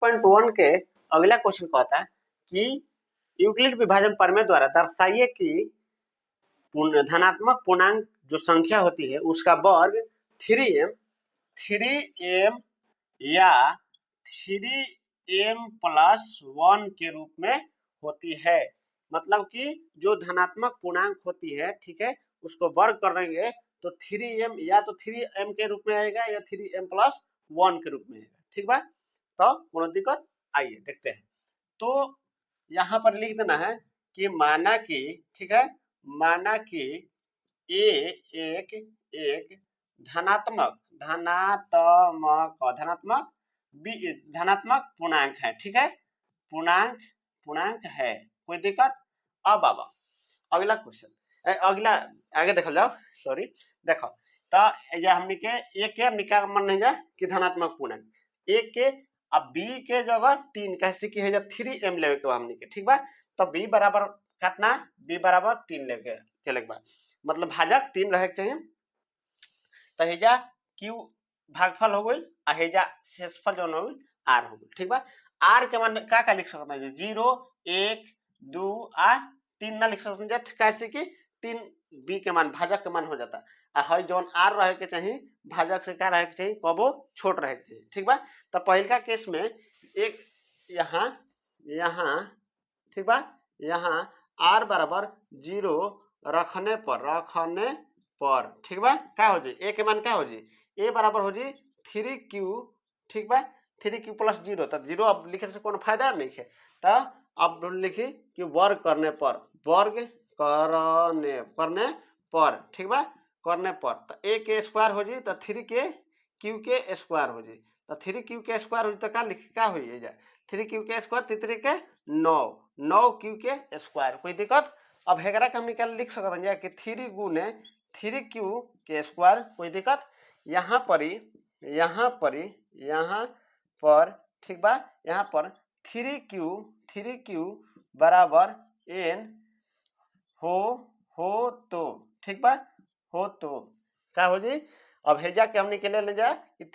6.1 के अगला क्वेश्चन कहता है कि यूक्लिड विभाजन प्रमेय द्वारा दर्शाइए कि धनात्मक पूर्णांक जो संख्या होती है उसका वर्ग 3m या 3m+1 के रूप में होती है। मतलब कि जो धनात्मक पूर्णांक होती है, ठीक है, उसको वर्ग करेंगे तो 3m या तो 3m के रूप में आएगा या 3m+1 के रूप में आएगा। ठीक बा, तो कोनो दिक्कत, आइए देखते हैं। तो यहाँ पर लिख देना है कि माना कि, ठीक है, माना कि ए एक धनात्मक पूर्णांक है। ठीक है, पूर्णांक है, कोई दिक्कत। अब अगला क्वेश्चन, अगला आगे देखल जाओ, सॉरी देखो तो हमने के ए के हमने क्या मन नहीं जा कि धनात्मक पूर्णांक ए के अब बी के जगह 3 कैसे की है 3m लेवे के हमने के, ठीक बा। तो बी बराबर कितना, बी बराबर 3 लेके चले के बाद मतलब भाजक 3 रहे के चाहिए। तो हेजा क्यू भागफल हो गई, आ हेजा शेषफल जो हो गई आर हो गई। ठीक बा, आर के मान का लिख सकते हैं 0 1 2 आ 3 ना लिख सकते हैं, कैसे कि 3 बी के मान भाजक के मान हो जाता है। जौन आर रहे के चाहिए भाजक से क्या रहे के चाहिए, कबो छोट रहे के चाहिए। ठीक बा, तो पहला केस में एक यहाँ ठीक बा, यहाँ आर बराबर 0 रखने पर ठीक बा क्या हो जाए, ए के मान क्या हो जाए, ए बराबर हो जाए 3q। ठीक बा, 3q + 0, तो 0 अब लिखे से कोनो फायदा नहीं है। तो अब लिखी कि वर्ग करने पर, ठीक बा, करने पर तो a के स्क्वायर हो जाए तो 3q के स्क्वायर हो जाए। तो 3q के स्क्वायर हो जाए तो क्या हो जाए 3q के स्क्वायर 3 के 9q के स्क्वायर, कोई दिक्कत। अब हेकरा के हम निकाल लिख सकते हैं कि 3 गुने 3q के स्क्वायर, कोई दिक्कत। यहाँ पर ठीक बा, यहाँ पर 3q बराबर n हो तो ठीक बा, हो तो क्या हो जी। अब हेजा के हमने के ले जाए कि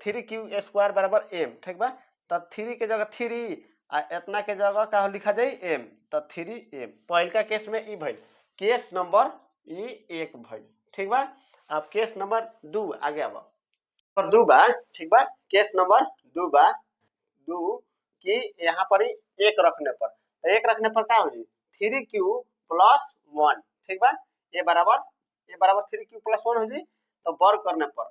3q स्क्वायर बराबर m, ठीक बा। तो 3 के जगह 3 आ इतना के जगह का लिखा जाए m, तो 3m। पहलका केस में ई भइल, केस नंबर ई 1 भइल। ठीक बा, अब केस नंबर 2 आगे अब नंबर 2 बा, ठीक बा, केस नंबर 2 बा 2 कि यहाँ पर ही 1 रखने पर, तो 1 रखने पर क्या हो जी 3q + 1, ठीक बा, ए बराबर 3q + 1 हो जी। तो वर्ग करने पर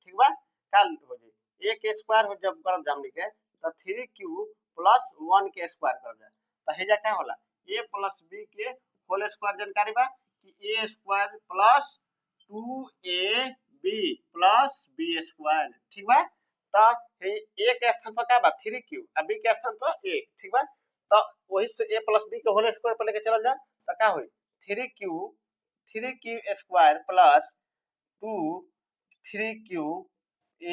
ठीक बा क्या हो जी, a के स्क्वायर हो जब करब जामनी के तो 3q + 1 के स्क्वायर कर जाए। तो हेजा क्या होला a + b के होल स्क्वायर जानकारी बा कि a square + 2ab + b square, ठीक बा। तो a के स्थान पर क्या बा 3q, और b के स्थान पर a, ठीक बा। तो वही से a + b के होल स्क्वायर पर लेके चलल जा तो क्या होई 3q स्क्वायर + 2 3q *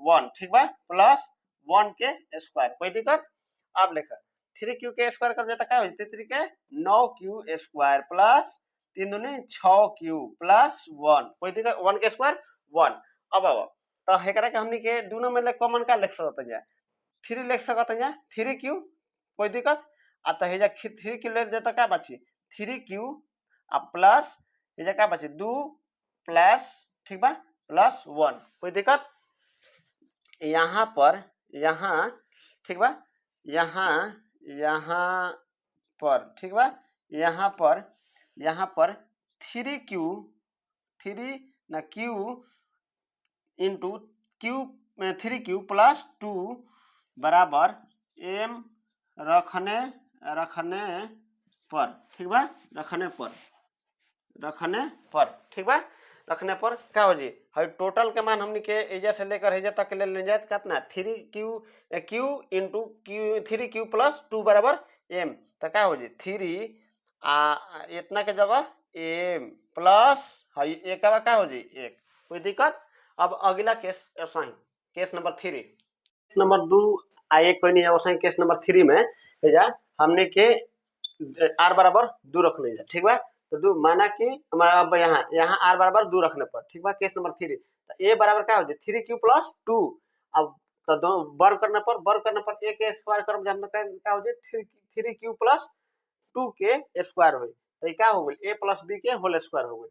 1, ठीक बा, प्लस 1 के स्क्वायर, कोई दिक्कत। अब लिखा 3q के स्क्वायर कर देता क्या हो 3 के 9q स्क्वायर प्लस 3 दूनी 6q + 1, कोई दिक्कत, 1 के स्क्वायर 1। अब तो हेकरा के हमनी के दोनों में ले कॉमन का लिख सकत है 3 लिख सकत है 3q, कोई दिक्कत। आ तो हेजा 3q ले देता क्या बची 3q प्लस हेजा क्या बची 2 प्लस, ठीक बा, +1, कोई दिक्कत। यहाँ पर ठीक बा, यहाँ पर ठीक बा, यहाँ पर 3q ना q इंटू q 3q + 2 बराबर m रखने पर, ठीक बा, रखने पर ठीक बा, रखने पर क्या हो जी है टोटल के मान हमनी के एजा से लेकर हेजा तक ले जाए कितना 3q इंटू 3q + 2 बराबर m। तो क्या हो जी 3 इतना के जगह m प्लस है एक का क्या हो जी 1, कोई दिक्कत। अब अगला केस ऐसा ही, केस नंबर 3 नंबर 2 आए कोई नहीं ऐसा ही, केस नंबर 3 में हेजा हमने के r बराबर 2 रखने जा, ठीक बा। तो 2 माना कि हमारा अब यहाँ r बराबर 2 रखने पर, ठीक बा, केस नंबर 3 तो ए बराबर क्या हो जाए 3q प्लस 2। अब तो दो वर्ग करने पर ए के स्क्वायर करब जब क्या हो जाए 3q प्लस 2 के स्क्वायर हो तो क्या हो गई ए प्लस बी के होल स्क्वायर हो गई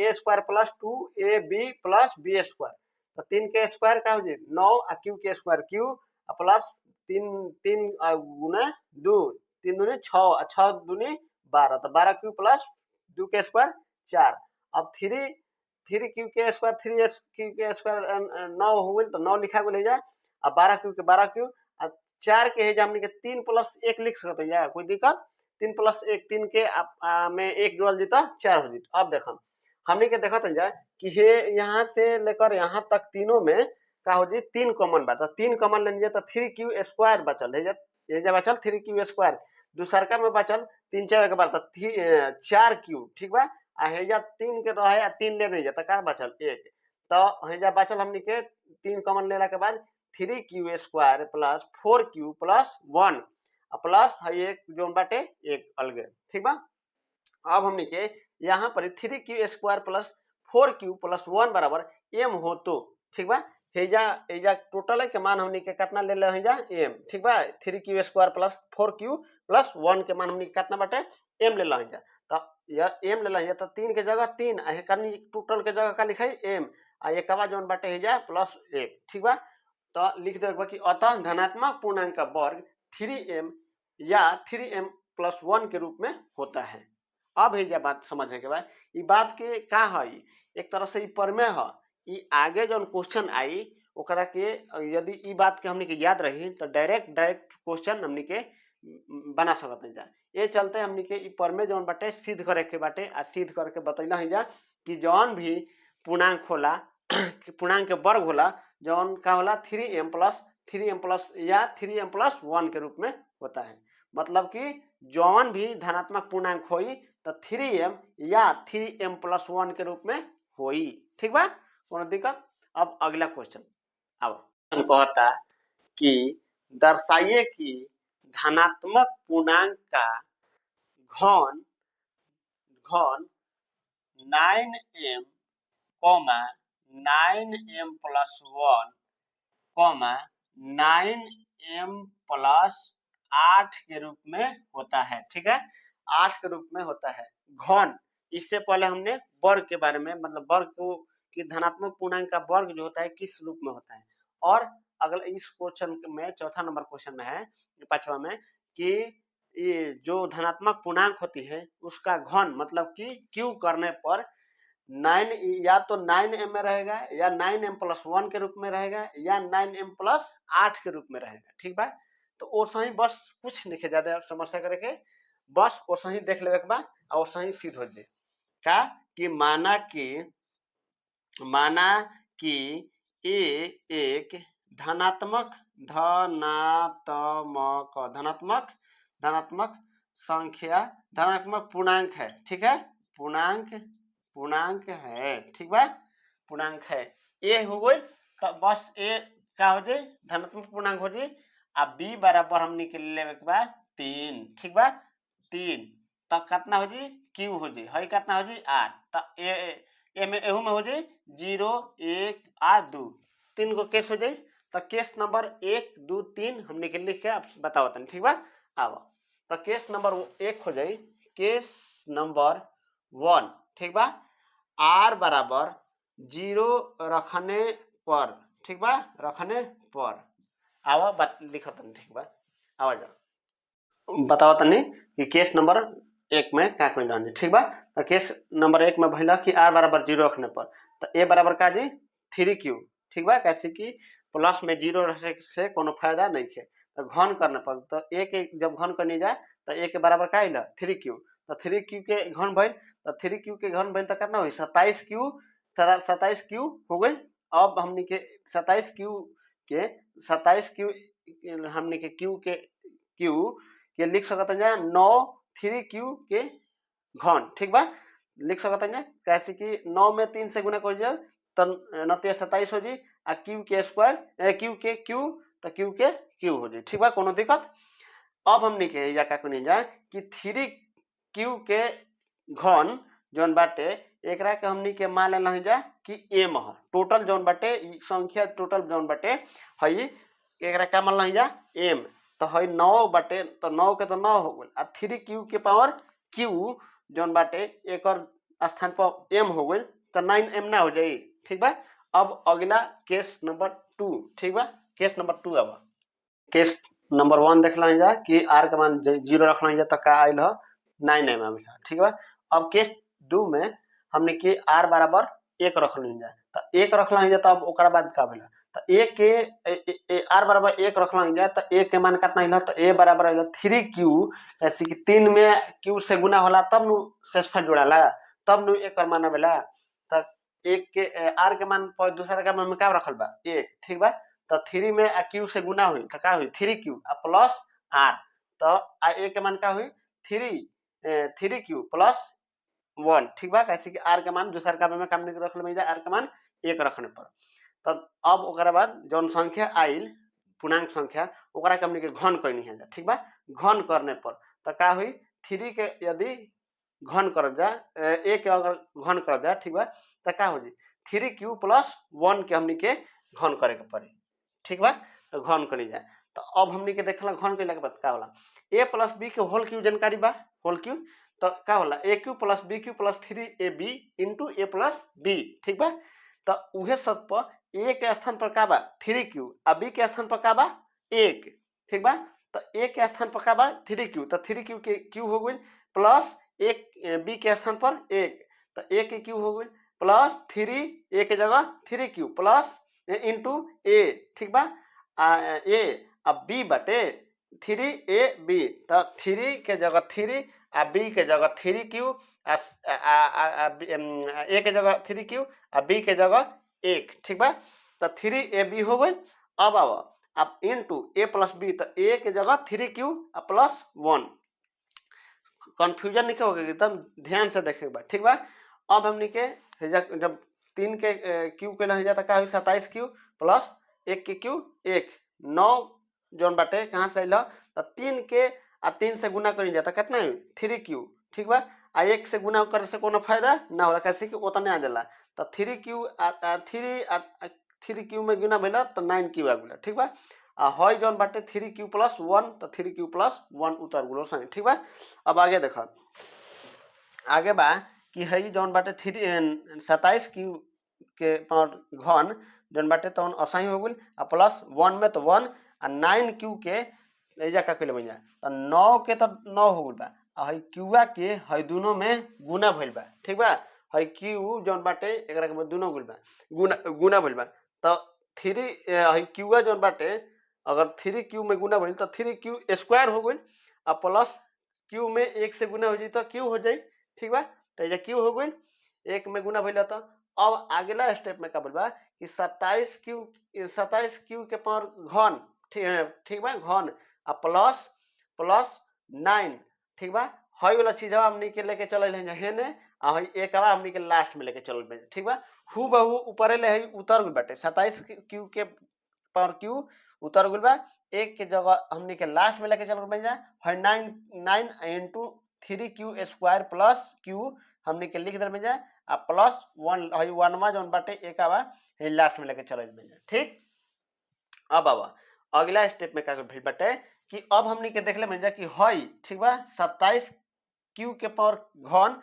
A square plus 2 A B plus B square. तो 3 के स्क्वायर क्या हो जाए 9 और क्यू के स्क्वायर क्यू प्लस 3 3 गुना 2 3 दूनी 6 6 दूनी 12 तो 12 क्यू प्लस 2 के स्क्वायर 4। अब 3 क्यू के स्क्वायर 3 क्यू के स्क्वायर 9 हो गई तो 9 लिखा को ले जाए अब 12 क्यू के 12 क्यू 4 के है हमने के 3 प्लस 1 लिख सकते हैं कोई दिक्कत 3 प्लस 1 3 के में 1 जोड़ जीता 4 हो जीता। अब देखो हमने के देखा था कि हे यहाँ से लेकर यहाँ तक तीनों में का हो जी 3 कॉमन बचा 3 कॉमन लेने तो 3q स्क्वायर बचल है ये जब बचल 3q स्क्वायर दूसरका में बचल 3 4 के बाद 4q ठीक बा आ हेजा 3 के रहे 3 ले नहीं जाता का बचल 1 तो हेजा बचल हमनी के 3 कॉमन लेला के बाद 3q square plus 4q plus 1 plus है एक जो बाटे एक अलगे ठीक बा। अब हमनी के यहाँ पर 3q square plus 4q plus 1 बराबर m हो तो ठीक बा हेजा हेजा टोटल के मान हमनी के कितना ले ले हेजा m ठीक बा 3q square plus 4q plus 1 के मान हमनी के कितना बाटे m ले ले हेजा तो यह m ले ले तो 3 के जगह 3 आ करनी टोटल के जगह का लिखाई m आ ये कबा जोन बाटे हेजा प्लस 1 ठीक बा। तो लिख देबा कि अतः धनात्मक पूर्णांक का वर्ग 3m या 3m प्लस 1 के रूप में होता है। अब है बात समझने के बाद ये बात के का है एक तरह से प्रमेय है ये आगे जो क्वेश्चन आई ओकरा के यदि ई बात के हमनी के याद रही तो डायरेक्ट क्वेश्चन हमनी के बना सकते हैं ये चलते हमनी के ई प्रमेय जौन बाटे सिद्ध करे के बाटे आ सिद्ध करके बतैला है जा कि जौन भी पूर्णांक होला पूर्णांक के वर्ग होला जौन का होला 3m प्लस या 3m प्लस 1 के रूप में होता है मतलब कि जौन भी धनात्मक पूर्णांक होई तो 3m या 3m प्लस 1 के रूप में होई ठीक बा कोनो दिक्कत। अब अगला क्वेश्चन अब कहता कि दर्शाइए कि धनात्मक पूर्णांक का घन 9m 9m plus 1 9m plus 8 के रूप में होता है ठीक है 8 के रूप में होता है घन। इससे पहले हमने वर्ग के बारे में मतलब वर्ग को कि धनात्मक पूर्णांक का वर्ग जो होता है किस रूप में होता है। और अगला इस क्वेश्चन में चौथा नंबर क्वेश्चन में है पांचवा में कि ये जो धनात्मक पूर्णांक होती है उसका घन मतलब कि क्यू करने पर 9 या तो 9m में रहेगा या 9m प्लस 1 के रूप में रहेगा या 9m प्लस 8 के रूप में रहेगा ठीक बा। तो वो सही बस कुछ नहीं ज्यादा समस्या करके बस वो सही देख लेवे के बा और सही सिद्ध हो जाए का कि माना कि ए एक धनात्मक संख्या धनात्मक पूर्णांक है ठीक है पूर्णांक है ठीक बा पूर्णांक है ए हो गई तो बस ए क्या हो जाए धनात्मक पूर्णांक हो जाए अब बी बराबर हमने के लेवे के बाद 3 ठीक बा 3 तब कितना हो जाए क्यू हो जाए है कितना हो जाए 8 तो ए में एहू में हो जाए 0 1 8 2 3 को केस हो जाए तो केस नंबर 1 2 3 हमने के लिख के आप बताओ तन ठीक बा। अब तो केस नंबर 1 हो जाए केस नंबर 1 ठीक बा r बराबर 0 रखने पर ठीक बा रखने पर आवा लिखो तन ठीक बा आवाज बताओ तनी कि केस नंबर 1 में क्या कोई रहने ठीक बा। तो केस नंबर 1 में भइला कि r बराबर 0 रखने पर तो a बराबर का जी 3q ठीक बा कैसे कि प्लस में 0 रखे से कोनो फायदा नहीं है तो घन करने पर तो a के जब घन करने जाए तो a के बराबर का आइला 3q तो 3q के घन भइल तो 3q के घन भइल तो कितना हुई 27q हो गई। अब हमनी के 27q हमनी के q के लिख सकते हैं 9 3q के घन ठीक बा लिख सकते हैं कैसे कि 9 में 3 से गुना कर दिया तो 27 हो जी आ क्यू के स्क्वायर क्यू के क्यू तो क्यू के क्यू हो जी ठीक बा कोनो दिक्कत। अब हमने के या का कोनी जाए कि 3q के घन जोन बाटे एकरा के हमनी के मान लेना जा कि m ह टोटल जौन बाटे संख्या टोटल जौन बाटे हई एकरा का मान लेना जा m तो हई 9 बाटे तो 9 के तो 9 हो गइल आ 3q के पावर q जौन बाटे एकर स्थान पर m हो गइल तो 9m ना हो जाई। ठीक बा। अब अगला केस नंबर 2। ठीक बा। केस नंबर 2 अब केस नंबर 1 देख ला जा कि r के मान 0 रख ला जा तो का आइल ह 9m आइल। ठीक बा। अब केस 2 में हमने के r बराबर 1 रख ली जा तो 1 रख ला जा तो अब ओकरा बाद का भेल तो a के r बराबर 1 रख ला जा तो a के मान कितना आइल तो a बराबर आइल 3q ऐसे कि 3 में q से गुना होला तब नु शेषफल जोड़ाला तब नु एकर मान आवेला तो 1 के r के मान पर दूसरा का मान में का रखल बा 1। ठीक बा। तो 3 में q से गुना हुई तो का हुई 3q प्लस r तो a के मान का हुई 3q प्लस 1। ठीक बा। कैसे कि r के मान दूसरा का में काम नहीं रख ले r के मान 1 रखने पर तब अब ओकरा बाद जौन संख्या आइल पूर्णांक संख्या ओकरा के हमनी के घन करनी है। ठीक बा। घन करने पर तो का हुई 3 के यदि घन करब जा a के अगर घन करब जा ठीक बा तो का हो जी 3q प्लस 1 के हमनी के घन करे के पड़ी। ठीक बा। तो घन करी जाए तो अब हमनी के देखला घन कइला के बाद का होला a प्लस b के होल क्यू जानकारी बा होल क्यू तो का होला aq plus bq plus 3ab into a plus b। ठीक बा। तो उहे सब पर a के स्थान पर का बा 3q आ b के स्थान पर का बा 1। ठीक बा। तो a के स्थान पर का बा 3q तो 3q के q हो गइल प्लस 1 b के स्थान पर 1 तो a के q हो गइल प्लस 3 a के जगह 3q प्लस इंटू a। ठीक बा। a अब b बाटे 3ab तो 3 के जगह 3 आ b के जगह 3q a के जगह 3q आ b के जगह 1। ठीक बा। तो 3ab हो गइल। अब इंटू a प्लस b तो a के जगह 3q प्लस 1 कंफ्यूजन नहीं होगा एकदम ध्यान से देखेगा। ठीक बा। अब हमनी के जब 3 के क्यू के ना जाता का 27q प्लस 1 के क्यू 1 9 जोन बाटे कहां से आइल तो 3 के आ 3 से गुना करी जाता कितना 3q। ठीक बा। आ 1 से गुना करे से कोनो फायदा ना होला कैसे कि उतने आ जाला तो 3q 3q में गुना भइला तो 9q आ गेला। ठीक बा। आ हई जोन बाटे 3q प्लस 1 तो 3q प्लस 1 उतर गेलो सही। ठीक बा। अब आगे देखो आगे बा कि हई जोन बाटे 27q के पावर घन जोन बाटे तवन असाई हो गेल आ प्लस 1 में तो 1 आ 9q के एजा का कइले बनिया तो 9 के तो 9 हो गेल बा आ हई qआ के हई दोनों में गुना भइल बा। ठीक बा। हई q जोन बाटे एकरा के दोनों गुल बा गुना भइल बा तो 3 हई qआ जोन बाटे अगर 3q में गुना भइल तो 3q स्क्वायर हो गइल आ प्लस q में 1 से गुना हो जाई तो q हो जाई। ठीक बा। तो एजा q हो गइल 1 में गुना भइल तो अब अगला स्टेप में का बोल बा कि 27q के पावर घन। ठीक बा घन आ प्लस प्लस 9। ठीक बा। हई वाला चीज हमनी के लेके चलल है हेने आ हई एकवा हमनी के लास्ट में लेके चलल बा। ठीक बा। हु बहु ऊपर ले हई उतर गइल बाटे 27q के पावर q उतर गइल बा 1 के जगह हमनी के लास्ट में लेके चल गइल बा हई 9 into 3q square plus q हमनी के लिख देल बा आ प्लस 1 हई 1वा जोन बाटे एकवा हई लास्ट में लेके चलल बा। ठीक। अब अगला स्टेप में का भेल बाटे कि अब हमनी के देखले में जा कि हई ठीक बा 27q के पावर घन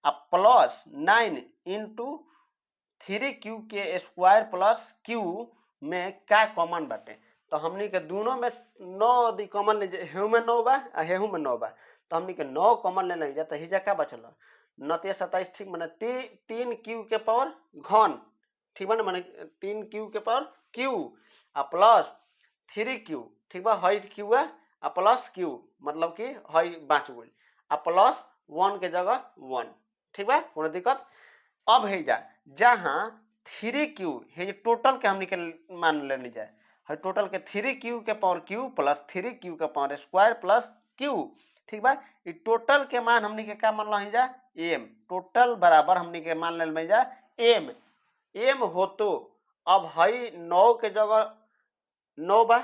आ प्लस 9 into 3q के स्क्वायर प्लस q में का कॉमन बाटे तो हमनी के दोनों में 9 दी कॉमन ले हेहू में 9 बा आ हेहू में 9 बा तो हमनी के 9 कॉमन ले जा तो हिजा का बचल 9 3 27। ठीक माने 3q के पावर घन। ठीक बा ना माने 3q के पावर q आ प्लस 3q। ठीक बा। हई q आ प्लस q मतलब कि हई बाच गइल आ प्लस 1 के जगह 1। ठीक बा। कोनो दिक्कत अब है जा जहां 3q है टोटल के हमनी के मान लेनी जाए है टोटल के 3q के पावर q प्लस 3q के पावर स्क्वायर प्लस q। ठीक बा। ई टोटल के मान हमनी के का मान लही जा m टोटल बराबर हमनी के मान ले जा m हो तो अब हई 9 के जगह 9 बा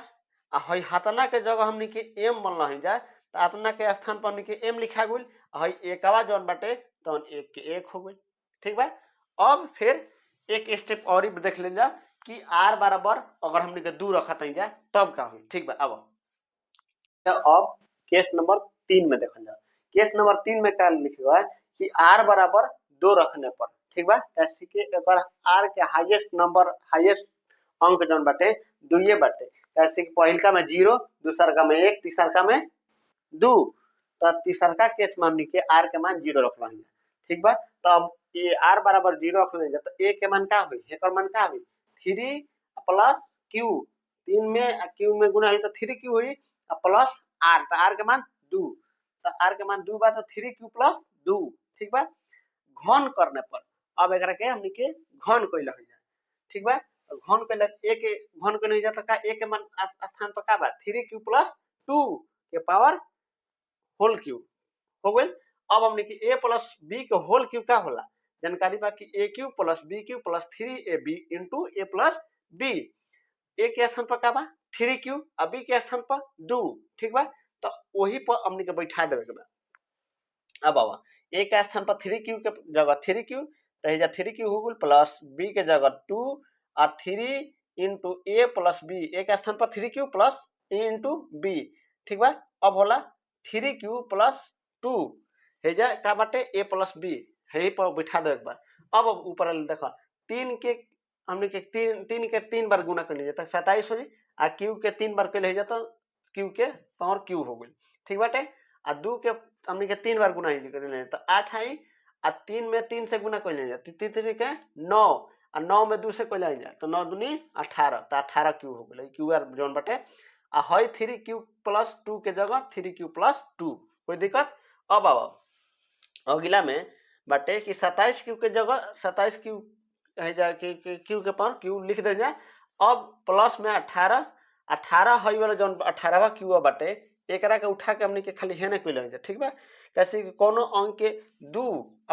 आ हई हतना के जगह हमनी के m मान लही जा तो अतना के स्थान पर हमनी के m लिखा गइल हई एकवा जोन बाटे तन 1 के 1 हो गइल। ठीक बा। अब फिर एक स्टेप और ही देख ले जा कि r बराबर अगर हमने के 2 रखत जा तब का हुई। ठीक बा। अब केस नंबर 3 में देखल जा। केस नंबर 3 में क्या लिखा है कि r बराबर 2 रखने पर, ठीक बा, कैसे कि अगर r के हाईएस्ट नंबर हाईएस्ट अंक जौन बाटे 2 बाटे, कैसे कि पहिलका में 0, दूसरका में 1, तीसरका में 2, तो तीसरका केस में हमनी के r के मान 0 रखल है। ठीक बा। तो अब ये r बराबर 0 रखल है तो a के मान का हुई, एकर मान का हुई 3 प्लस q, 3 में q में गुना हुई तो 3q हुई प्लस r, तो r के मान 2, तो r के मान 2 बा तो 3q प्लस 2। ठीक बा। घन करने पर अब एकरा के हमनी के घन कइल हो जाए। ठीक बा। तो घन कइल a के घन कइल हो जाए तो का a के मान स्थान पर का बा 3q प्लस 2 के पावर होल क्यूब हो गइल। अब हमने कि a प्लस b के होल क्यूब का होला, जानकारी बा कि a cube plus b cube plus 3ab into a plus b। a के स्थान पर का बा 3q और b के स्थान पर 2। ठीक बा। तो वही पर हमने के बैठा देवे के बा। अब आवा a के स्थान पर 3q के जगह 3q, तो हेजा 3q हो गइल प्लस b के जगह 2 और 3 into a plus b, a के स्थान पर 3q plus a into b। ठीक बा। अब होला 3q प्लस 2, हेजा का बाटे a प्लस b, यही पर बिठा दे एक बार। अब ऊपर देखो 3 के हमने के 3 के 3 बार गुना कर लीजिए तो 27 हो जाए, आ q के 3 बार कर लीजिए तो q के पावर q हो गइल। ठीक बाटे। आ 2 के हमने के 3 बार गुना कर लीजिए तो 8 आई, आ 3 में 3 से गुना कर लीजिए तो 3 के 9, और 9 में 2 से कर लीजिए तो 9 दूनी 18, तो 18 क्यू हो गइल। क्यू आर जोन बाटे आ हई 3q प्लस 2 के जगह 3q प्लस 2, कोई दिक्कत। अब आओ अगला में बाटे कि 27 क्यू के जगह 27 क्यू है जा कि क्यू के पावर क्यू लिख दे जाए। अब प्लस में 18, 18 हई वाला जोन 18वां क्यू बाटे एकरा के उठा के हमनी के खाली हेने कोई ले जा। ठीक बा। कैसे कि कोनो अंक के 2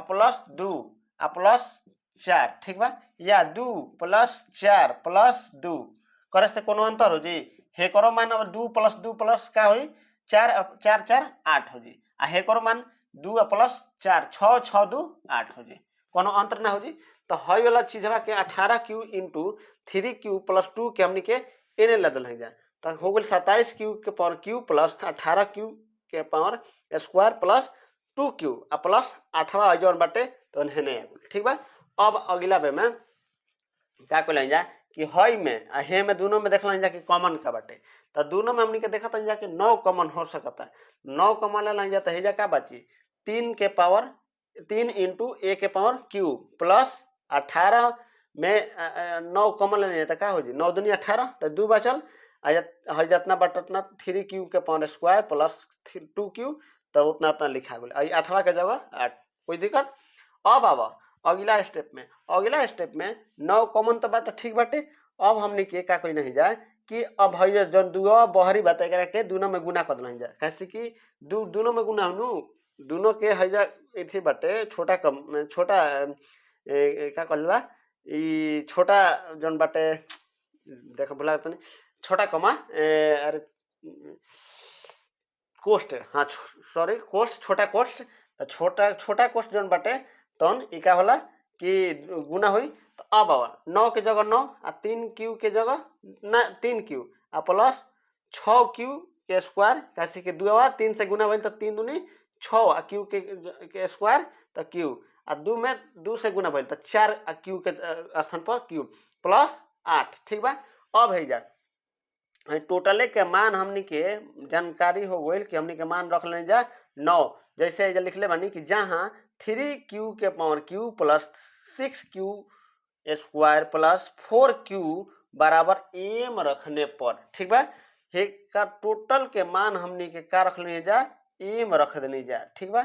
प्लस 2 प्लस 4, ठीक बा, या 2 प्लस 4 प्लस 2 करे से कोनो अंतर हो जी, हे करो मान 2 प्लस 2 प्लस का होई 4 4 4 8 हो जी, आ हे करो मान 2 प्लस 4 6 6 2 8 हो जी, कोनो अंतर ना हो जी। तो हई वाला चीजवा के 18q इंटू 3q प्लस 2 के हमनी के एने लदल है जा, तो हो गइल 27q के पावर q प्लस 18q के पावर स्क्वायर प्लस 2q आ प्लस 8वां जौन बाटे तो हेने। ठीक बा। अब अगला बे में का कहल जा कि हई में आ हे में दोनों में देखल जा कि कॉमन का बाटे, तो दोनों में हमनी के देखत जा कि 9 कॉमन हो सकता, 9 कॉमन ले जा तो हेजा का बची 3 के पावर 3 इंटू a के पावर q प्लस 18 में 9 कॉमन ले जाता का हो जी 9 दूनी 18, तो 2 बचल है जितना बट उतना 3q के पावर स्क्वायर प्लस 2q, तो उतना उतना लिखा गया 8वां के जगह 8, कोई दिक्कत। अब आवा अगला स्टेप में, अगला स्टेप में 9 कॉमन तो बात ठीक बाटे। अब हमने के का कोई नहीं जाए कि अब है जन दुआ बहरी बात एकरा के दोनों में गुना कर नहीं जाए, कैसे कि दोनों में गुना हनु दोनों के हैजा एथी बाटे छोटा कम छोटा का कहला ई छोटा जन बाटे देखो भुला तनी छोटा कमा अरे कोस्ट, हाँ सॉरी कोस्ट, छोटा कोस्ट, छोटा छोटा कोस्ट जौन बाटे तौन ई का होला कि गुना हुई। तो अब आवा 9 के जगह 9 आ 3q के जगह ना 3q आ प्लस 6q के स्क्वायर, कैसे कि 2 3 से गुना भइल तो 3 दूनी 6 आ q के स्क्वायर तो q आ 2 में 2 से गुना भइल तो 4 आ q के स्थान पर q प्लस 8। ठीक बा। अब है जा टोटले के मान हमनी के जानकारी हो गई कि हमनी के मान रख ले जा 9, जैसे लिख ले बानी कि जहां 3q के power q plus 6q square plus 4q बराबर m रखने पर, ठीक बा, हे का टोटल के मान हमनी के का रख ले जा m रख देनी जा। ठीक बा।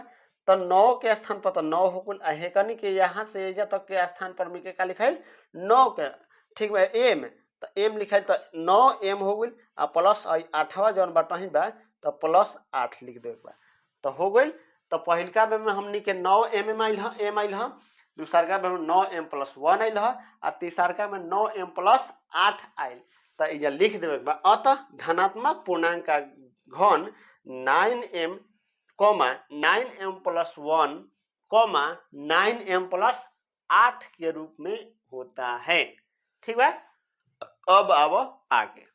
तो 9 के स्थान पर तो 9 हो गइल, हे कनी के यहाँ से एजा तक के स्थान पर हमनी के का लिखाइल 9 के, ठीक बा, m तो m लिखाइल तो 9m हो गइल आ प्लस 8वां जौन बाटही बा तो प्लस 8 लिख दे बा तो हो गइल। तो पहिलका में हमनी के 9m आइल ह m आइल ह, दूसरका में 9m प्लस 1 आइल ह आ तीसरका में 9m प्लस 8 आइल, तो इजा लिख देवे बा। अतः धनात्मक पूर्णांक का घन 9m प्लस 1 9m प्लस 8 के रूप में होता है। ठीक है, अब आओ आगे।